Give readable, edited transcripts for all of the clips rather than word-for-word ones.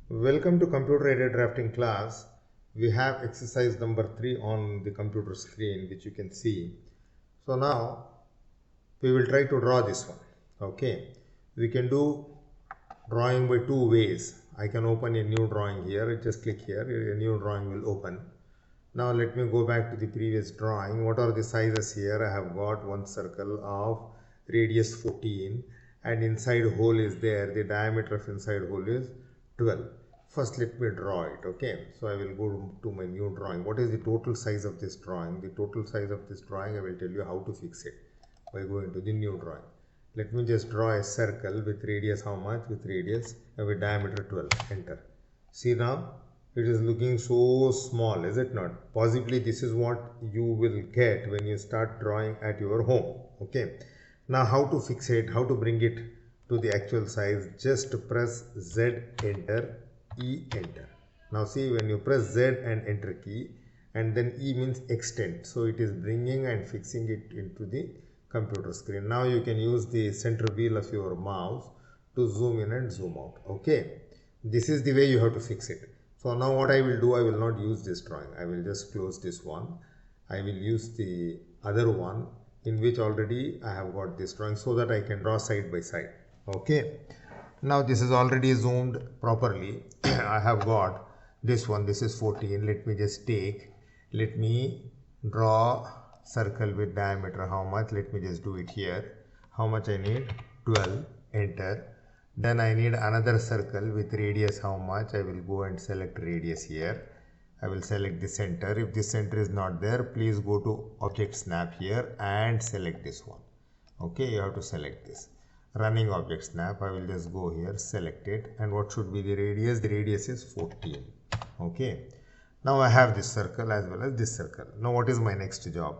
Welcome to computer aided drafting class. We have exercise number 3 on the computer screen, which you can see. So now we will try to draw this one. Okay, we can do drawing by two ways. I can open a new drawing here. Just click here, a new drawing will open. Now let me go back to the previous drawing. What are the sizes here? I have got one circle of radius 14 and inside hole is there. The diameter of inside hole is 12. First let me draw it. Okay, so I will go to my new drawing. What is the total size of this drawing? The total size of this drawing I will tell you how to fix it by going to the new drawing. Let me just draw a circle with radius how much? With radius with diameter 12. Enter. See now it is looking so small, is it not? Possibly this is what you will get when you start drawing at your home. Okay, now how to fix it, how to bring it to the actual size? Just press Z, enter, E, enter. Now see, when you press Z and enter key, and then E means extend, so it is bringing and fixing it into the computer screen. Now you can use the center wheel of your mouse to zoom in and zoom out. Okay, this is the way you have to fix it. So now what I will do, I will not use this drawing. I will just close this one. I will use the other one in which already I have got this drawing so that I can draw side by side. Okay. Now this is already zoomed properly. I have got this one. This is 14. Let me just let me draw circle with diameter. How much? Let me just do it here. How much I need? 12. Enter. Then I need another circle with radius how much? I will go and select radius here. I will select the center. If the center is not there, please go to object snap here and select this one. Okay, you have to select this. Running object snap, I will just go here, select it. And what should be the radius? The radius is 14. Okay. Now I have this circle as well as this circle. Now what is my next job?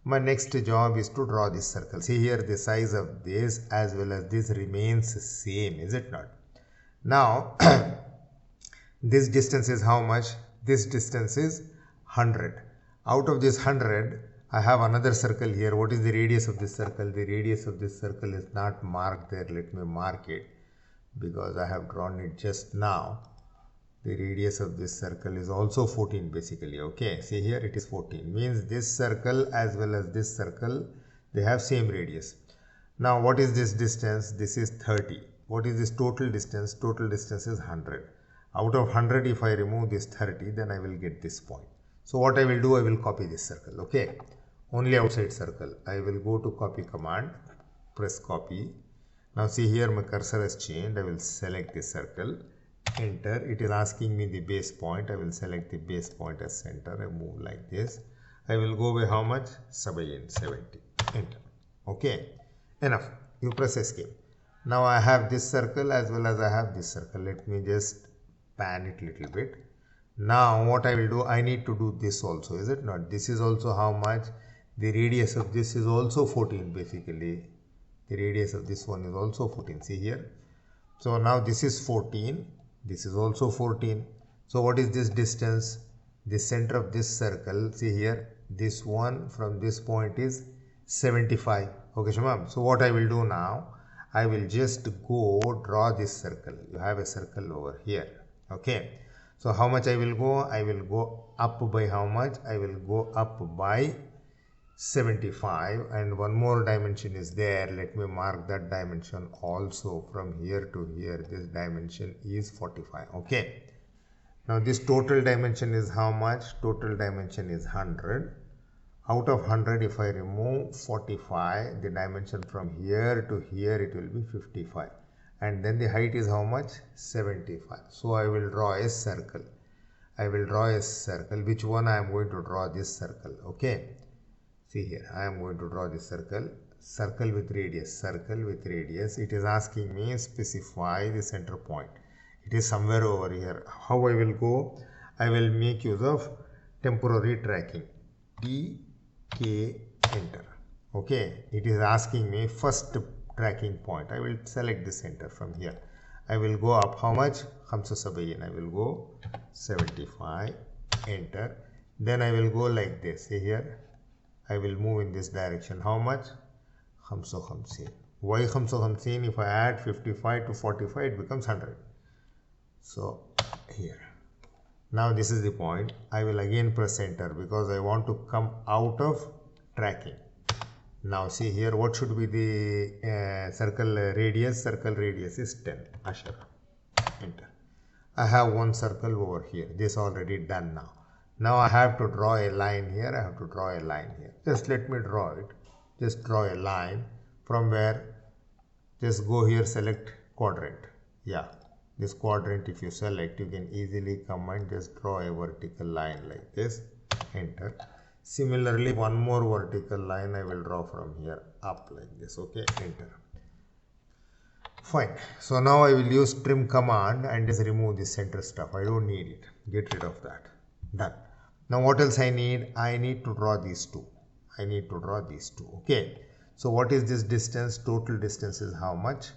My next job is to draw this circle. See here, the size of this as well as this remains same, is it not? Now this distance is how much? This distance is 100. Out of this 100, I have another circle here. What is the radius of this circle? The radius of this circle is not marked there. Let me mark it because I have drawn it just now. The radius of this circle is also 14 basically. Okay, see here it is 14, means this circle as well as this circle, they have same radius. Now what is this distance? This is 30. What is this total distance? Total distance is 100. Out of 100, if I remove this 30, then I will get this point. So what I will do, I will copy this circle. Okay, only outside circle. I will go to copy command, press copy. Now see here my cursor has changed. I will select this circle, enter. It is asking me the base point. I will select the base point as center. I move like this. I will go by how much? 70. Enter. Okay, enough. You press escape. Now I have this circle as well as I have this circle. Let me just pan it little bit. Now what I will do, I need to do this also, is it not? This is also how much? The radius of this is also 14 basically. The radius of this one is also 14. See here. So now this is 14. This is also 14. So what is this distance? The center of this circle, see here, this one from this point is 75. Okay, Shamam. So what I will do now, I will just go draw this circle. You have a circle over here. Okay. So how much I will go? I will go up by how much? I will go up by 75, and one more dimension is there. Let me mark that dimension also. From here to here, this dimension is 45. Okay. Now this total dimension is how much? Total dimension is 100. Out of 100, if I remove 45, the dimension from here to here, it will be 55. And then the height is how much? 75. So I will draw a circle. I will draw a circle. Which one I am going to draw? This circle. Okay. See here, I am going to draw this circle. Circle with radius. Circle with radius. It is asking me specify the center point. It is somewhere over here. How I will go? I will make use of temporary tracking. TK, enter. Okay. It is asking me first tracking point. I will select the center from here. I will go up how much? 75. I will go 75, enter. Then I will go like this. See here, I will move in this direction. How much? 55. Why 55? If I add 55 to 45, it becomes 100. So here. Now this is the point. I will again press enter because I want to come out of tracking. Now see here, what should be the circle radius? Circle radius is 10. Ashara. Enter. I have one circle over here. This already done now. Now I have to draw a line here. I have to draw a line here. Just let me draw it. Just draw a line from where. Just go here, select quadrant. Yeah, this quadrant if you select, you can easily come and just draw a vertical line like this. Enter. Similarly, one more vertical line I will draw from here up like this. Okay, enter. Fine. So now I will use trim command and just remove this center stuff. I don't need it. Get rid of that. Done. Now what else I need? I need to draw these two. I need to draw these two. Okay. So what is this distance? Total distance is how much?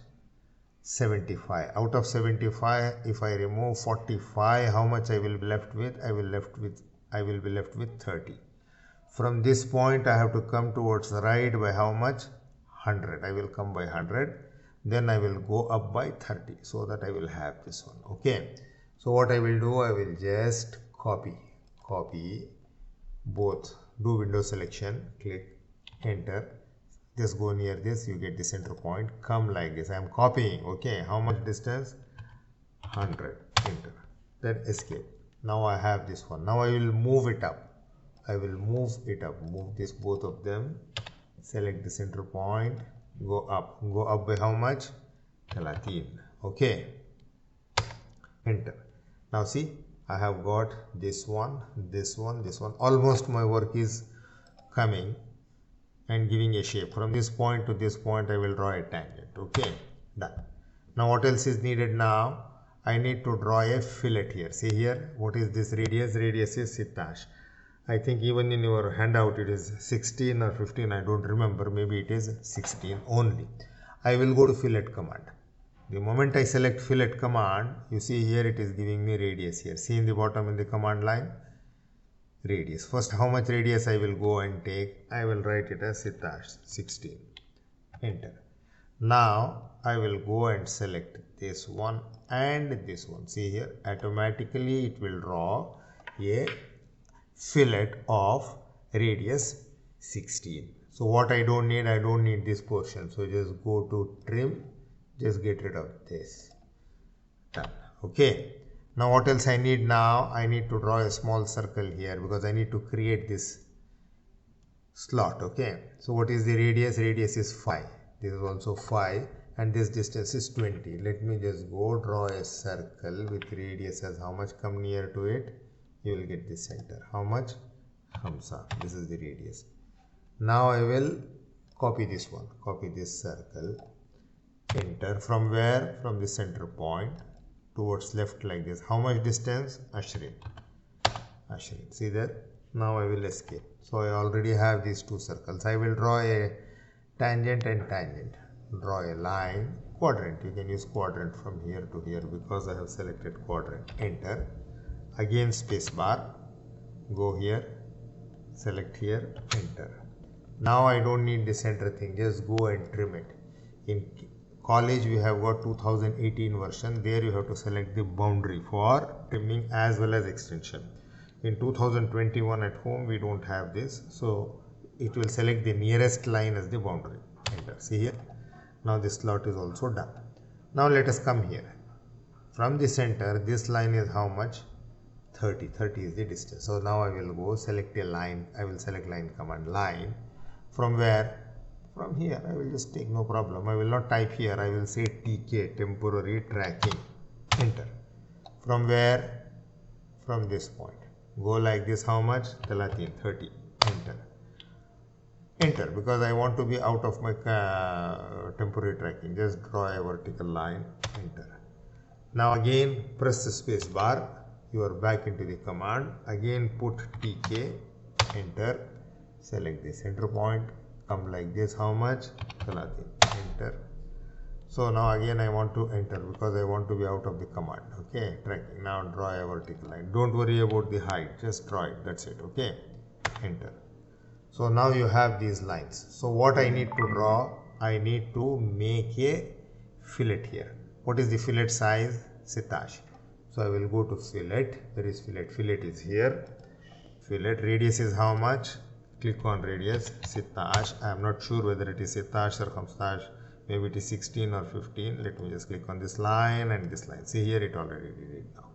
75. Out of 75, if I remove 45, how much I will be left with? I will be left with 30. From this point, I have to come towards the right by how much? 100. I will come by 100. Then I will go up by 30 so that I will have this one. Okay. So what I will do, I will just copy both. Do window selection, click enter. Just go near this, you get the center point, come like this. I am copying. Okay, how much distance? 100. Enter. Then escape. Now I have this one. Now I will move it up. I will move it up. Move this, both of them. Select the center point. Go up. Go up by how much? 30. Okay. Enter. Now see, I have got this one, this one, this one. Almost my work is coming and giving a shape. From this point to this point, I will draw a tangent. Okay, done. Now what else is needed now? I need to draw a fillet here. See here, what is this radius? Radius is sitash. I think even in your handout it is 16 or 15. I don't remember. Maybe it is 16 only. I will go to fillet command. The moment I select fillet command, you see here it is giving me radius here. See in the bottom in the command line? Radius. First, how much radius I will go and take? I will write it as sitash 16. Enter. Now I will go and select this one and this one. See here, automatically it will draw a fillet of radius 16. So what I don't need this portion. So just go to trim, just get rid of this. Done. Okay. Now what else I need now? I need to draw a small circle here because I need to create this slot. Okay. So what is the radius? Radius is 5. This is also 5 and this distance is 20. Let me just go draw a circle with radius as how much? Come near to it. You will get the center. How much? Hamsa. This is the radius. Now I will copy this one. Copy this circle. Enter. From where? From the center point. Towards left like this. How much distance? Ashrin. See there? Now I will escape. So I already have these two circles. I will draw a tangent and tangent. Draw a line. Quadrant. You can use quadrant from here to here because I have selected quadrant. Enter. Again space bar. Go here. Select here. Enter. Now I don't need the center thing. Just go and trim it. In college we have got 2018 version. There you have to select the boundary for trimming as well as extension. In 2021 at home we don't have this, so it will select the nearest line as the boundary. Enter. See here. Now this slot is also done. Now let us come here. From the center this line is how much? 30. 30 is the distance. So now I will go select a line. I will select line command line. From where? From here. I will just take, no problem. I will not type here. I will say TK, temporary tracking. Enter. From where? From this point. Go like this. How much? 30. Enter. Enter. Because I want to be out of my temporary tracking. Just draw a vertical line. Enter. Now again press the space bar. You are back into the command. Again put TK. Enter. Select the center point. Come like this. How much? 30. Enter. So now again I want to enter because I want to be out of the command. Okay, tracking. Now draw a vertical line. Don't worry about the height. Just draw it. That's it. Okay. Enter. So now you have these lines. So what I need to draw? I need to make a fillet here. What is the fillet size? Sitash. So I will go to fillet. Where is fillet? Fillet is here. Fillet radius is how much? Click on radius. Sitash. I am not sure whether it is sitash or circumstash. Maybe it is 16 or 15. Let me just click on this line and this line. See here, it already did it now.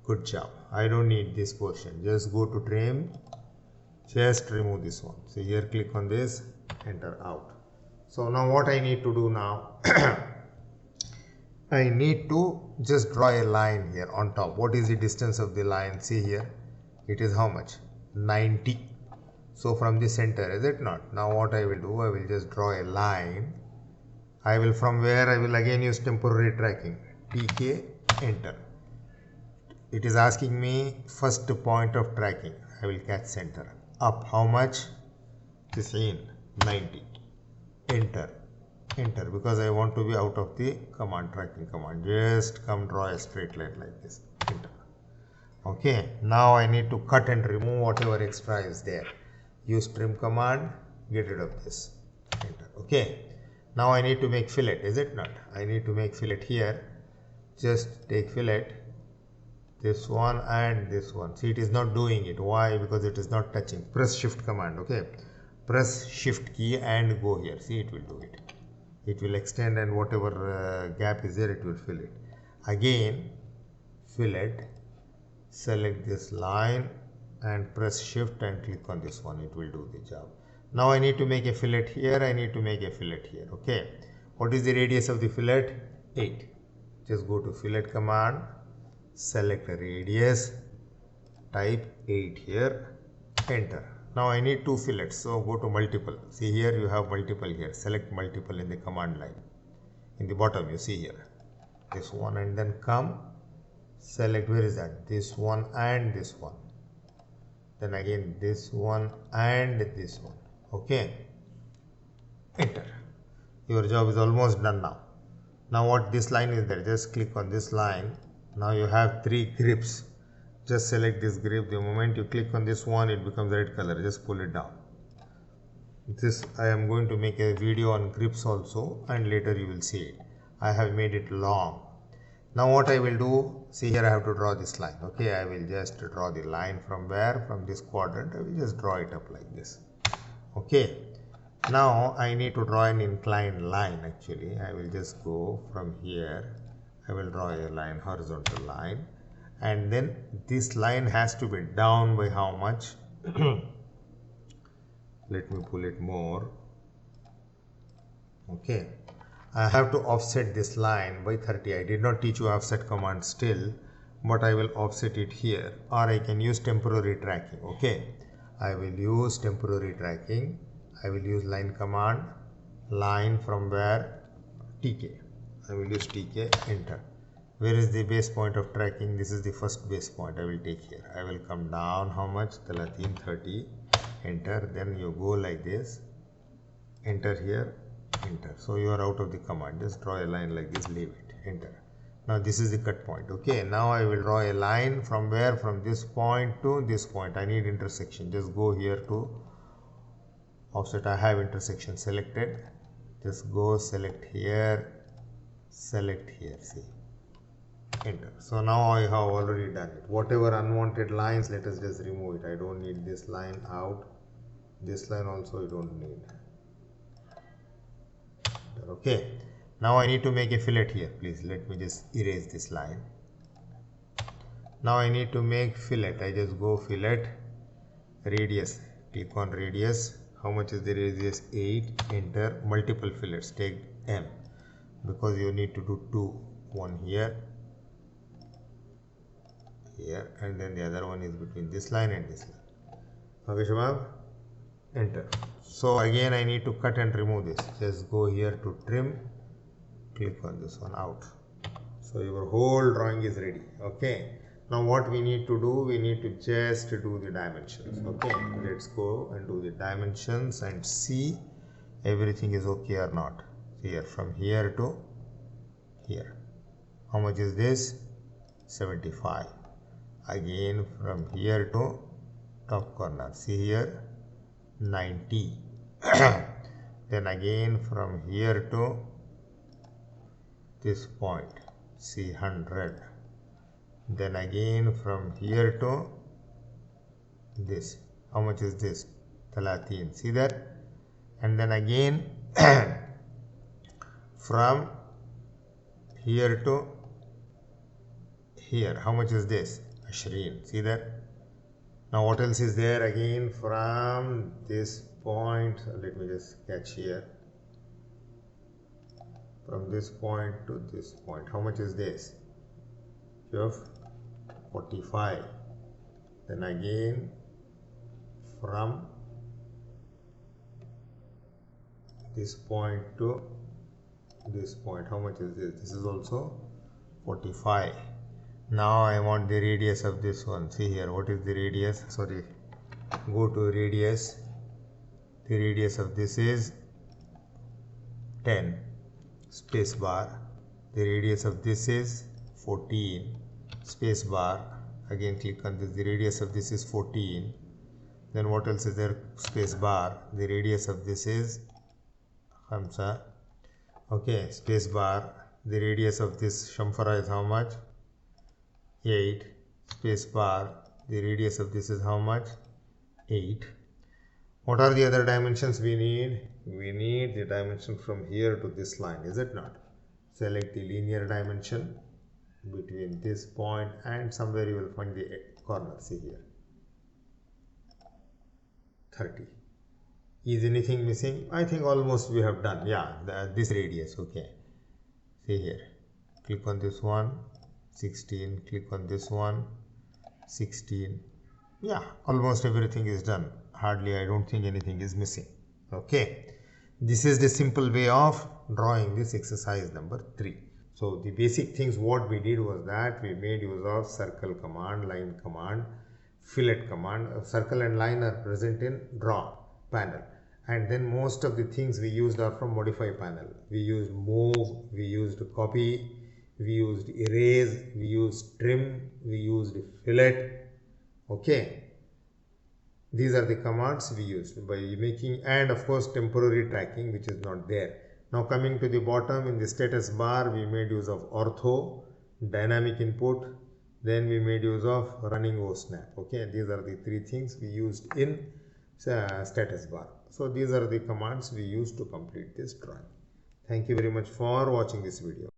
Good job. I don't need this portion. Just go to trim. Just remove this one. See here, click on this. Enter out. So now what I need to do now? I need to just draw a line here on top. What is the distance of the line? See here. It is how much? 90. So from the center, is it not? Now what I will do? I will just draw a line. I will from where I will again use temporary tracking. TK, enter. It is asking me first point of tracking. I will catch center. Up how much? This in 90. Enter. Enter, because I want to be out of the command, tracking command. Just come draw a straight line like this. Enter. Okay, now I need to cut and remove whatever extra is there. Use trim command, get rid of this. Enter. Okay, now I need to make fillet, is it not? I need to make fillet here. Just take fillet, this one and this one. See, it is not doing it. Why? Because it is not touching. Press shift command. Okay, press shift key and go here. See, it will do it. It will extend, and whatever gap is there, it will fill it. Again, fillet, select this line and press shift and click on this one. It will do the job. Now I need to make a fillet here. I need to make a fillet here. Okay, what is the radius of the fillet? 8. Just go to fillet command, select a radius, type 8 here, enter. Now I need 2 fillets, so go to multiple. See here, you have multiple here. Select multiple in the command line. In the bottom, you see here this one, and then come select, where is that? This one and this one. Then again this one and this one. Okay, enter. Your job is almost done now. Now what this line is there? Just click on this line. Now you have 3 grips. Just select this grip. The moment you click on this one, it becomes red color. Just pull it down. This I am going to make a video on grips also, and later you will see it. I have made it long. Now what I will do, see here, I have to draw this line. Okay, I will just draw the line from where? From this quadrant. I will just draw it up like this. Okay, now I need to draw an inclined line. Actually, I will just go from here. I will draw a line, horizontal line. And then this line has to be down by how much? Let me pull it more. Okay, I have to offset this line by 30. I did not teach you offset command still, but I will offset it here, or I can use temporary tracking. Okay, I will use temporary tracking. I will use line command, line from where? TK. I will use TK, enter. Where is the base point of tracking? This is the first base point I will take here. I will come down how much? 30, enter. Then you go like this, enter here, enter. So you are out of the command. Just draw a line like this, leave it, enter. Now this is the cut point. Okay, now I will draw a line from where? From this point to this point. I need intersection. Just go here to offset. I have intersection selected. Just go select here, see, enter. So now I have already done it. Whatever unwanted lines, let us just remove it. I don't need this line out. This line also I don't need. Okay, now I need to make a fillet here. Please let me just erase this line. Now I need to make fillet. I just go fillet, radius, click on radius. How much is the radius? 8, enter. Multiple fillets, take M, because you need to do 2. One here, and then the other one is between this line and this line. Okay, Shabab, enter. So again I need to cut and remove this. Just go here to trim, click on this one, out. So your whole drawing is ready. Okay, now what we need to do, we need to just do the dimensions. Okay, let's go and do the dimensions and see everything is okay or not. Here, from here to here, how much is this? 75. Again from here to top corner, see here, 90. Then again from here to this point, see, 100. then again from here to this. How much is this? 30. See that? And then again from here to here. How much is this? 20. See that? Now what else is there? Again from this point, let me just catch here. From this point to this point. How much is this? You have 45. Then again from this point to this point. How much is this? This is also 45. Now I want the radius of this one. See here, what is the radius? Sorry, go to radius. The radius of this is 10, space bar. The radius of this is 14, space bar. Again click on this. The radius of this is 14. Then what else is there? Space bar. The radius of this is Hamsa. Okay, space bar. The radius of this chamfera is how much? 8. Space bar. The radius of this is how much? 8. What are the other dimensions we need? We need the dimension from here to this line, is it not? Select the linear dimension between this point and somewhere you will find the corner. See here, 30. Is anything missing? I think almost we have done. Yeah, this radius. Okay, see here, click on this one, 16, click on this one, 16. Yeah, almost everything is done. Hardly, I don't think anything is missing. Okay, this is the simple way of drawing this exercise number 3. So the basic things what we did was that we made use of circle command, line command, fillet command. Circle and line are present in draw panel, and then most of the things we used are from modify panel. We used move, we used copy, we used erase, we used trim, we used fillet. Okay, these are the commands we used by making, and of course temporary tracking, which is not there. Now coming to the bottom, in the status bar we made use of ortho, dynamic input, then we made use of running OSnap. Okay, these are the 3 things we used in status bar. So these are the commands we used to complete this drawing. Thank you very much for watching this video.